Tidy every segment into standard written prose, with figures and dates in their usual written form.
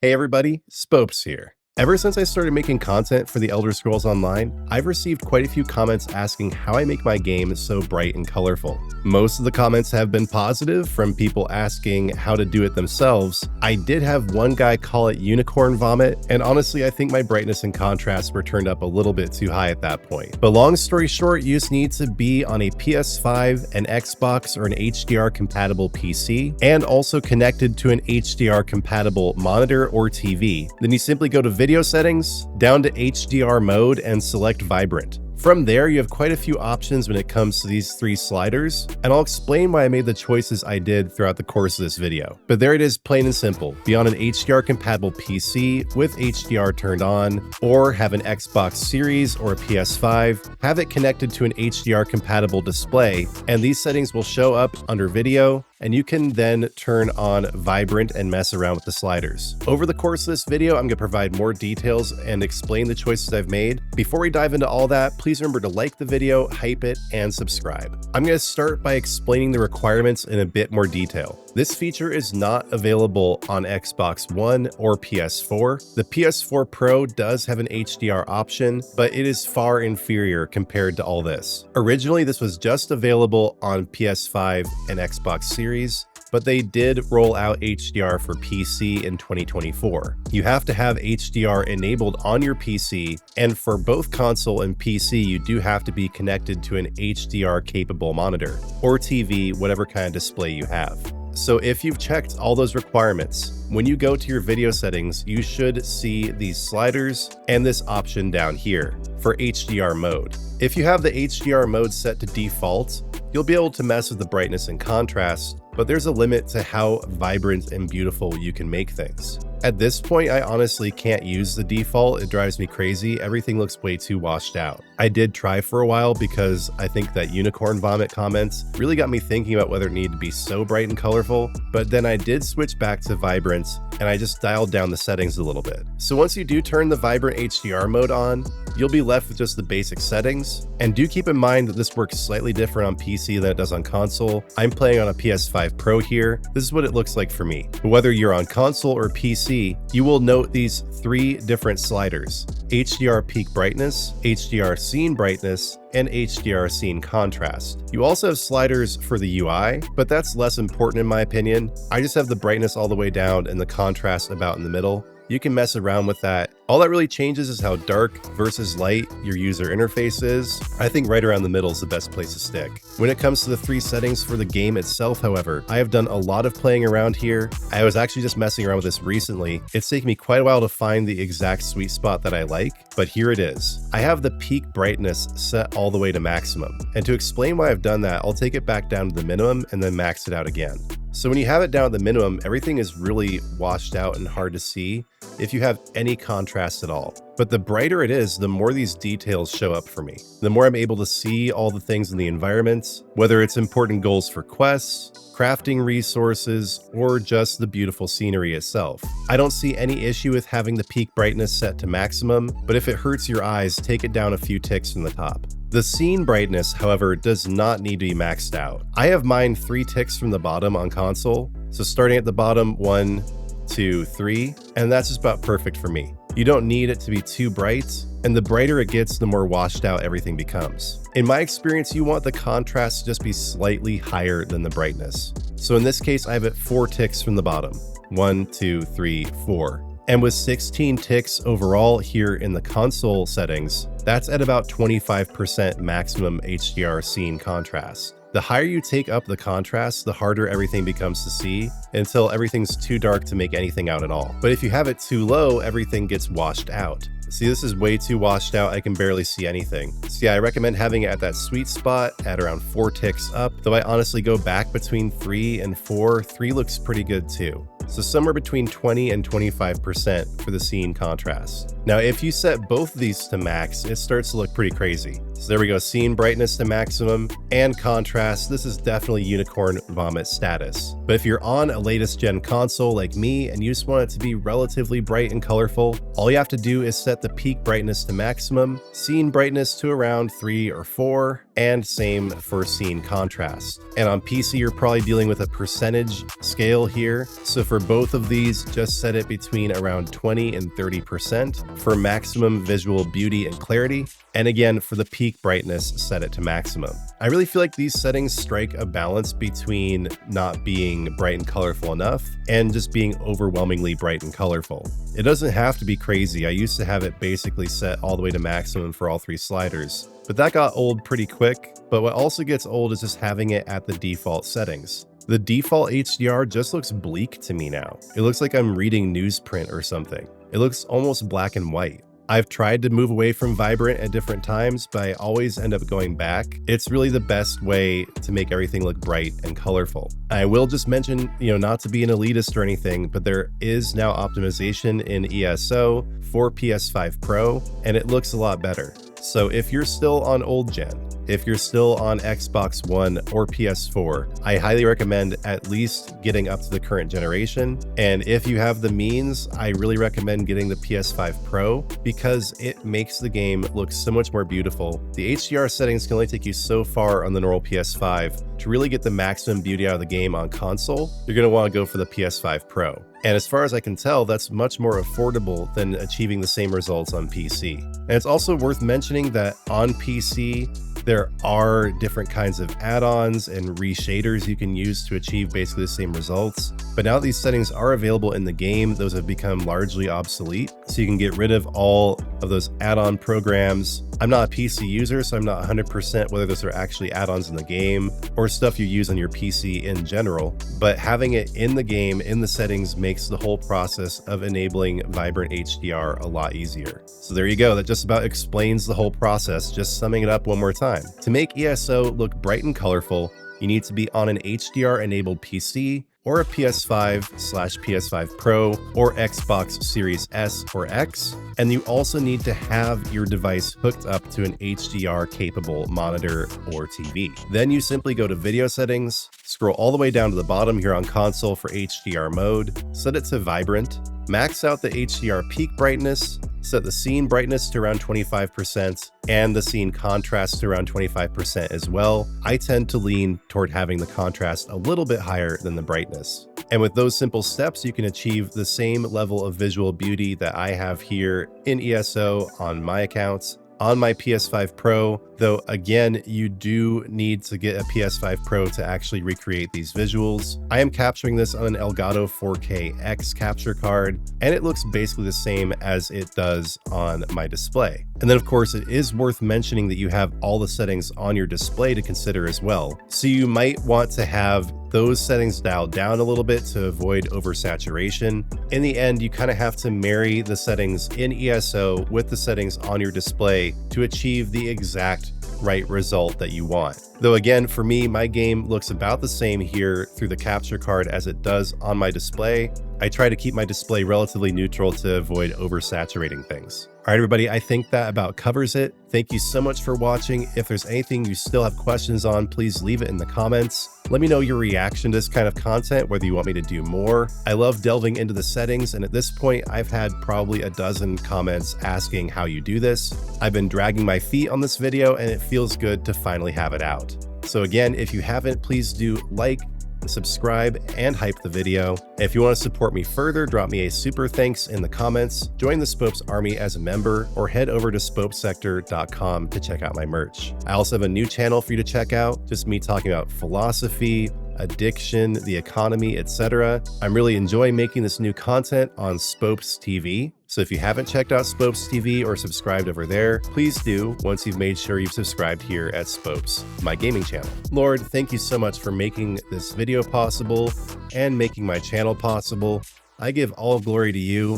Hey everybody, Spopes here. Ever since I started making content for the Elder Scrolls Online, I've received quite a few comments asking how I make my game so bright and colorful. Most of the comments have been positive, from people asking how to do it themselves. I did have one guy call it unicorn vomit, and honestly I think my brightness and contrast were turned up a little bit too high at that point. But long story short, you just need to be on a PS5, an Xbox, or an HDR compatible PC, and also connected to an HDR compatible monitor or TV. Then you simply go to Video Settings, down to HDR mode, and select Vibrant. From there, you have quite a few options when it comes to these three sliders, and I'll explain why I made the choices I did throughout the course of this video. But there it is, plain and simple. Be on an HDR compatible PC with HDR turned on, or have an Xbox Series or a PS5, have it connected to an HDR compatible display, and these settings will show up under Video, and you can then turn on Vibrant and mess around with the sliders. Over the course of this video, I'm going to provide more details and explain the choices I've made. Before we dive into all that, please remember to like the video, hype it, and subscribe. I'm going to start by explaining the requirements in a bit more detail. This feature is not available on Xbox One or PS4. The PS4 Pro does have an HDR option, but it is far inferior compared to all this. Originally, this was just available on PS5 and Xbox Series, but they did roll out HDR for PC in 2024. You have to have HDR enabled on your PC, and for both console and PC, you do have to be connected to an HDR capable monitor or TV, whatever kind of display you have. So if you've checked all those requirements, when you go to your video settings, you should see these sliders and this option down here for HDR mode. If you have the HDR mode set to default, you'll be able to mess with the brightness and contrast, but there's a limit to how vibrant and beautiful you can make things. At this point, I honestly can't use the default. It drives me crazy. Everything looks way too washed out. I did try for a while because I think that unicorn vomit comments really got me thinking about whether it needed to be so bright and colorful, but then I did switch back to vibrant and I just dialed down the settings a little bit. So once you do turn the vibrant HDR mode on, you'll be left with just the basic settings. And do keep in mind that this works slightly different on PC than it does on console. I'm playing on a PS5 Pro here. This is what it looks like for me. But whether you're on console or PC, you will note these three different sliders: HDR peak brightness, HDR scene brightness, and HDR scene contrast. You also have sliders for the UI, but that's less important in my opinion. I just have the brightness all the way down and the contrast about in the middle. You can mess around with that. All that really changes is how dark versus light your user interface is. I think right around the middle is the best place to stick. When it comes to the three settings for the game itself, however, I have done a lot of playing around here. I was actually just messing around with this recently. It's taken me quite a while to find the exact sweet spot that I like, but here it is. I have the peak brightness set all the way to maximum. And to explain why I've done that, I'll take it back down to the minimum and then max it out again. So when you have it down at the minimum, everything is really washed out and hard to see if you have any contrast at all. But the brighter it is, the more these details show up for me. The more I'm able to see all the things in the environment, whether it's important goals for quests, crafting resources, or just the beautiful scenery itself. I don't see any issue with having the peak brightness set to maximum, but if it hurts your eyes, take it down a few ticks from the top. The scene brightness, however, does not need to be maxed out. I have mine 3 ticks from the bottom on console, so starting at the bottom, 1, 2, 3, and that's just about perfect for me. You don't need it to be too bright, and the brighter it gets, the more washed out everything becomes. In my experience, you want the contrast to just be slightly higher than the brightness. So in this case, I have it 4 ticks from the bottom. 1, 2, 3, 4. And with 16 ticks overall here in the console settings, that's at about 25% maximum HDR scene contrast. The higher you take up the contrast, the harder everything becomes to see, until everything's too dark to make anything out at all. But if you have it too low, everything gets washed out. See, this is way too washed out, I can barely see anything. So yeah, I recommend having it at that sweet spot at around 4 ticks up, though I honestly go back between 3 and 4. 3 looks pretty good too. So somewhere between 20 and 25% for the scene contrast. Now, if you set both of these to max, it starts to look pretty crazy. So there we go, scene brightness to maximum and contrast. This is definitely unicorn vomit status. But if you're on a latest gen console like me and you just want it to be relatively bright and colorful, all you have to do is set the peak brightness to maximum, scene brightness to around 3 or 4, and same for scene contrast. And on PC, you're probably dealing with a percentage scale here. So for both of these, just set it between around 20 and 30% for maximum visual beauty and clarity. And again, for the peak brightness, set it to maximum. I really feel like these settings strike a balance between not being bright and colorful enough and just being overwhelmingly bright and colorful. It doesn't have to be crazy. I used to have it basically set all the way to maximum for all 3 sliders, but that got old pretty quick. But what also gets old is just having it at the default settings. The default HDR just looks bleak to me now. It looks like I'm reading newsprint or something. It looks almost black and white. I've tried to move away from vibrant at different times, but I always end up going back. It's really the best way to make everything look bright and colorful. I will just mention, not to be an elitist or anything, but there is now optimization in ESO for PS5 Pro, and it looks a lot better. So if you're still on old gen, if you're still on Xbox One or PS4, I highly recommend at least getting up to the current generation. And if you have the means, I really recommend getting the PS5 Pro because it makes the game look so much more beautiful. The HDR settings can only take you so far on the normal PS5. To really get the maximum beauty out of the game on console, you're going to want to go for the PS5 Pro. And as far as I can tell, that's much more affordable than achieving the same results on PC. And it's also worth mentioning that on PC, there are different kinds of add-ons and reshaders you can use to achieve basically the same results. But now that these settings are available in the game, those have become largely obsolete. So you can get rid of all of those add-on programs. I'm not a PC user, so I'm not 100% whether those are actually add-ons in the game or stuff you use on your PC in general. But having it in the game, in the settings, makes the whole process of enabling vibrant HDR a lot easier. So there you go. That just about explains the whole process. Just summing it up one more time. To make ESO look bright and colorful, you need to be on an HDR-enabled PC or a PS5/PS5 Pro or Xbox Series S or X, and you also need to have your device hooked up to an HDR-capable monitor or TV. Then you simply go to Video Settings, scroll all the way down to the bottom here on console for HDR mode, set it to Vibrant, max out the HDR peak brightness, set the scene brightness to around 25% and the scene contrast to around 25% as well. I tend to lean toward having the contrast a little bit higher than the brightness. And with those simple steps, you can achieve the same level of visual beauty that I have here in ESO on my accounts. On my PS5 Pro, though again, you do need to get a PS5 Pro to actually recreate these visuals. I am capturing this on an Elgato 4K X capture card, and it looks basically the same as it does on my display. And then of course, it is worth mentioning that you have all the settings on your display to consider as well. So you might want to have those settings dialed down a little bit to avoid oversaturation. In the end, you kind of have to marry the settings in ESO with the settings on your display to achieve the exact right result that you want. Though again, for me, my game looks about the same here through the capture card as it does on my display. I try to keep my display relatively neutral to avoid oversaturating things. All right, everybody, I think that about covers it. Thank you so much for watching. If there's anything you still have questions on, please leave it in the comments. Let me know your reaction to this kind of content, whether you want me to do more. I love delving into the settings, and at this point, I've had probably a dozen comments asking how you do this. I've been dragging my feet on this video, and it feels good to finally have it out. So again, if you haven't, please do like, subscribe, and hype the video. If you want to support me further, drop me a super thanks in the comments, join the Spopes Army as a member, or head over to spopesector.com to check out my merch. I also have a new channel for you to check out, just me talking about philosophy, addiction, the economy, etc. I'm really enjoying making this new content on Spopes TV. So if you haven't checked out Spopes TV or subscribed over there, please do once you've made sure you've subscribed here at Spopes, my gaming channel. Lord, thank you so much for making this video possible and making my channel possible. I give all glory to you.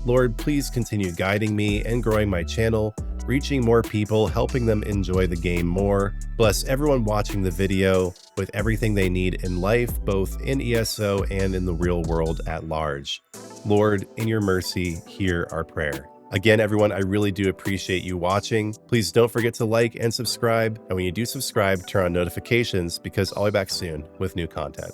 Lord, please continue guiding me and growing my channel, reaching more people, helping them enjoy the game more. Bless everyone watching the video with everything they need in life, both in ESO and in the real world at large. Lord, in your mercy, hear our prayer. Again, everyone, I really do appreciate you watching. Please don't forget to like and subscribe. And when you do subscribe, turn on notifications because I'll be back soon with new content.